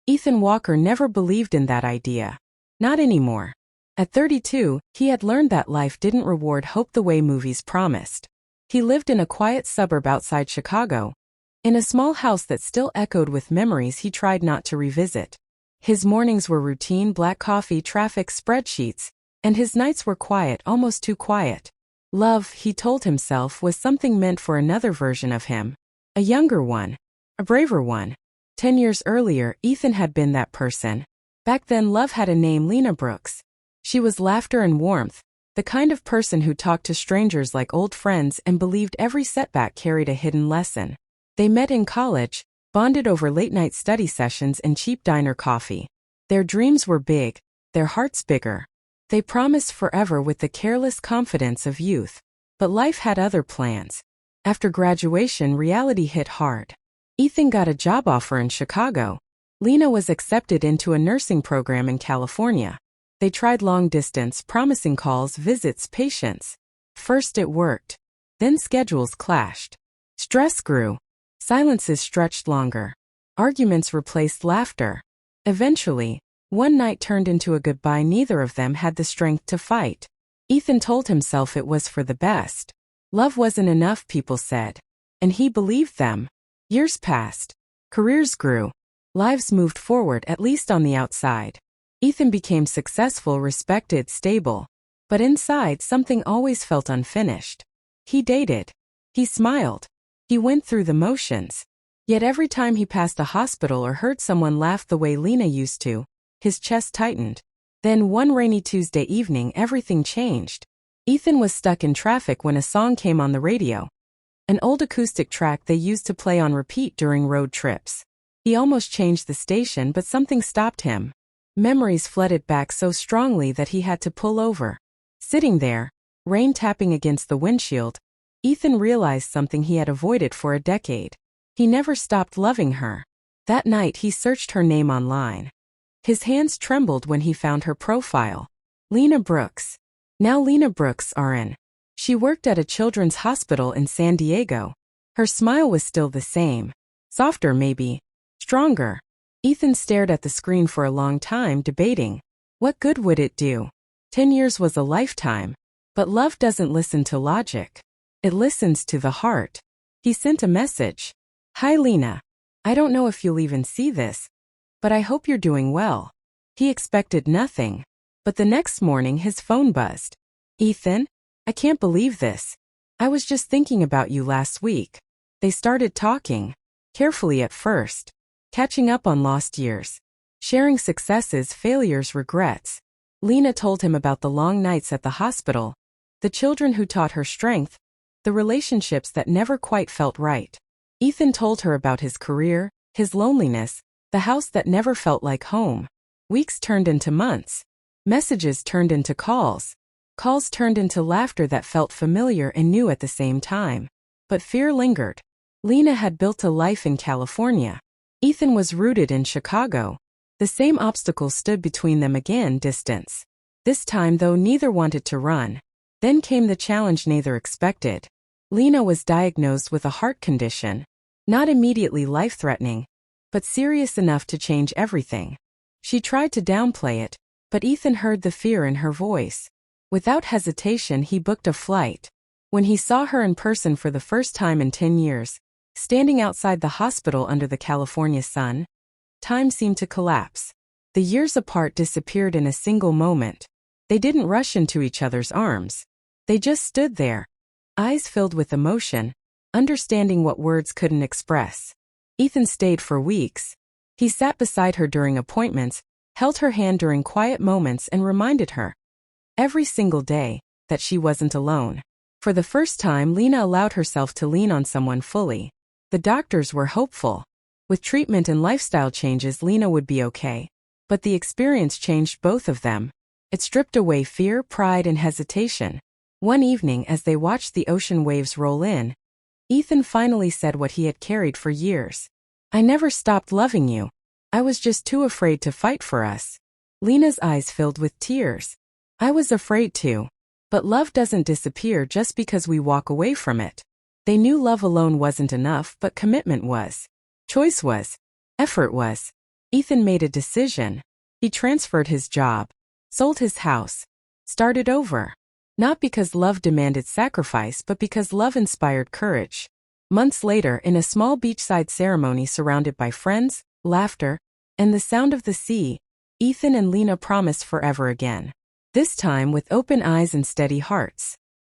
Ethan Walker never believed in that idea. Not anymore. At 32, he had learned that life didn't reward hope the way movies promised. He lived in a quiet suburb outside Chicago, in a small house that still echoed with memories he tried not to revisit. His mornings were routine black coffee, traffic, spreadsheets, and his nights were quiet, almost too quiet. Love, he told himself, was something meant for another version of him. A younger one. A braver one. 10 years earlier, Ethan had been that person. Back then, love had a name, Lena Brooks. She was laughter and warmth, the kind of person who talked to strangers like old friends and believed every setback carried a hidden lesson. They met in college, bonded over late-night study sessions and cheap diner coffee. Their dreams were big, their hearts bigger. They promised forever with the careless confidence of youth. But life had other plans. After graduation, reality hit hard. Ethan got a job offer in Chicago. Lena was accepted into a nursing program in California. They tried long distance, promising calls, visits, patience. First it worked. Then schedules clashed. Stress grew. Silences stretched longer. Arguments replaced laughter. Eventually, one night turned into a goodbye neither of them had the strength to fight. Ethan told himself it was for the best. Love wasn't enough, people said. And he believed them. Years passed. Careers grew. Lives moved forward, at least on the outside. Ethan became successful, respected, stable. But inside, something always felt unfinished. He dated. He smiled. He went through the motions. Yet every time he passed a hospital or heard someone laugh the way Lena used to, his chest tightened. Then one rainy Tuesday evening, everything changed. Ethan was stuck in traffic when a song came on the radio. An old acoustic track they used to play on repeat during road trips. He almost changed the station, but something stopped him. Memories flooded back so strongly that he had to pull over. Sitting there, rain tapping against the windshield, Ethan realized something he had avoided for a decade. He never stopped loving her. That night he searched her name online. His hands trembled when he found her profile. Lena Brooks. Now Lena Brooks RN. She worked at a children's hospital in San Diego. Her smile was still the same. Softer maybe. Stronger. Ethan stared at the screen for a long time, debating. What good would it do? 10 years was a lifetime. But love doesn't listen to logic. It listens to the heart. He sent a message. Hi Lena. I don't know if you'll even see this, but I hope you're doing well. He expected nothing. But the next morning his phone buzzed. Ethan? I can't believe this. I was just thinking about you last week. They started talking. Carefully at first. Catching up on lost years. Sharing successes, failures, regrets. Lena told him about the long nights at the hospital. The children who taught her strength. The relationships that never quite felt right. Ethan told her about his career, his loneliness, the house that never felt like home. Weeks turned into months. Messages turned into calls. Calls turned into laughter that felt familiar and new at the same time. But fear lingered. Lena had built a life in California. Ethan was rooted in Chicago. The same obstacles stood between them again, distance. This time, though, neither wanted to run. Then came the challenge neither expected. Lena was diagnosed with a heart condition. Not immediately life-threatening, but serious enough to change everything. She tried to downplay it, but Ethan heard the fear in her voice. Without hesitation, he booked a flight. When he saw her in person for the first time in 10 years, standing outside the hospital under the California sun, time seemed to collapse. The years apart disappeared in a single moment. They didn't rush into each other's arms. They just stood there, eyes filled with emotion, understanding what words couldn't express. Ethan stayed for weeks. He sat beside her during appointments, held her hand during quiet moments and reminded her, every single day, that she wasn't alone. For the first time, Lena allowed herself to lean on someone fully. The doctors were hopeful. With treatment and lifestyle changes, Lena would be okay. But the experience changed both of them. It stripped away fear, pride, and hesitation. One evening, as they watched the ocean waves roll in, Ethan finally said what he had carried for years. I never stopped loving you. I was just too afraid to fight for us. Lena's eyes filled with tears. I was afraid too. But love doesn't disappear just because we walk away from it. They knew love alone wasn't enough, but commitment was. Choice was. Effort was. Ethan made a decision. He transferred his job, sold his house, started over. Not because love demanded sacrifice, but because love inspired courage. Months later, in a small beachside ceremony surrounded by friends, laughter, and the sound of the sea, Ethan and Lena promised forever again. This time with open eyes and steady hearts.